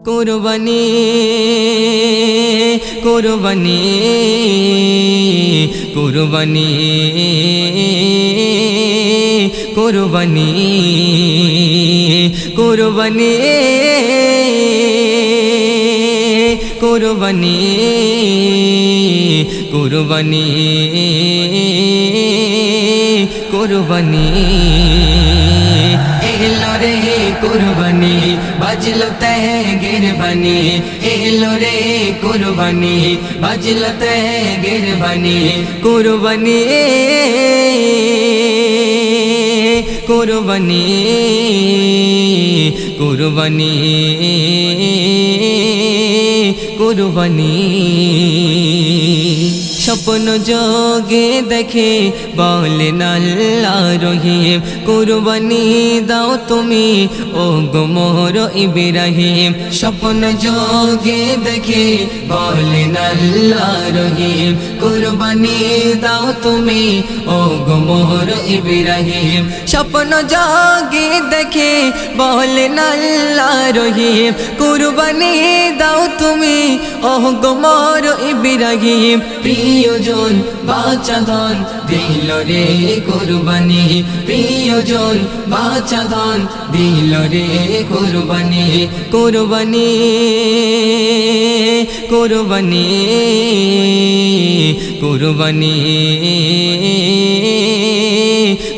কুরবানি কুরবানি কুরবানি কুরবানি কুরবানি কুরবানি কুরবানি কুরবানি এলো রে কুরবানি বাজলো ত্যাগের বাণী এলো রে কুরবানি বাজলো ত্যাগের বাণী কুরবানি কুরবানি কুরবানি কুরবানি স্বপ্ন যোগে দেখে বলেন আল্লাহ রহিম কুরবানি দাও তুমি ও গো মোর ইব্রাহিম স্বপ্ন যোগে দেখে বলেন আল্লাহ রহিম কুরবানি দাও তুমি ও গো মোর ইব্রাহিম স্বপ্ন যোগে দেখে বলেন আল্লাহ রহিম কুরবানি দাও তুমি ও গো মোর ইব্রাহিম প্রিয়জন বাঁচা ধন দিল রে কুরবানি প্রিয়জন বাঁচা ধন দিল রে কুরবানি কুরবানি কুরবানি কুরবানি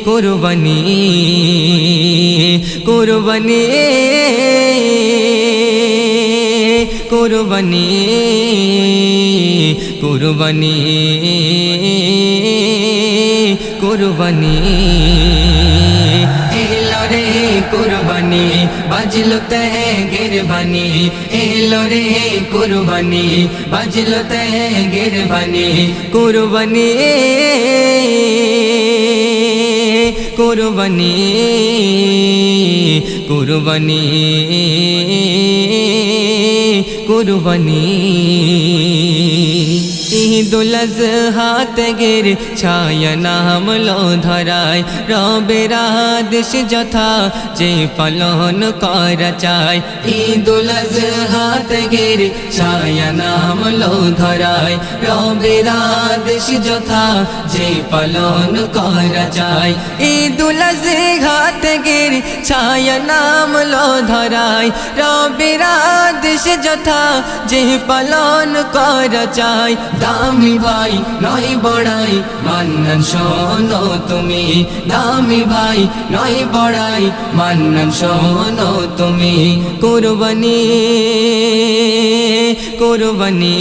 কুরবানি কুরবানি কুরবানি কুরবানি কুরবানি এলো রে কুরবানি বাজলো ত্যাগের বাণী এলো রে কুরবানি বাজলো ত্যাগের বাণী কুরবানি কুরবানি কুরবানি কুরবানি ঈদুল আযহা ত্যাগের ছায়া নামলো ধরায় রবের আদেশ যথা যে পালন করা চায় ঈদুল আযহা ত্যাগের ছায়া নামলো ধরায় রবের আদেশ যথা যে পালন করা চায় ঈদুল আযহা ত্যাগের ছায়া নামলো ধরায় রবের আদেশ যথা যে পালন করা চায় দামি ভাই নয় বড়াই মান্নান শোনো তুমি দামি ভাই নয় বড়াই মান্নান শোনো তুমি কুরবানি কুরবানি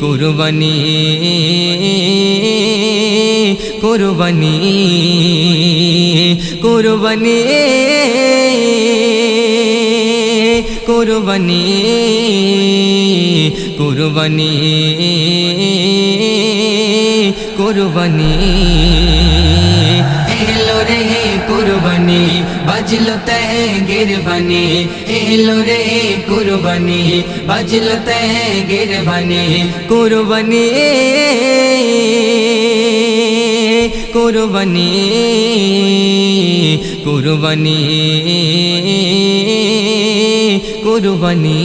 কুরবানি কুরবানি কুরবানি কুরবানি কুরবানি কুরবানি এলো রে কুরবানি বাজলো ত্যাগের বাণী এলো রে কুরবানি বাজলো ত্যাগের বাণী কুরবানি কুরবানি কুরবানি কুরবানি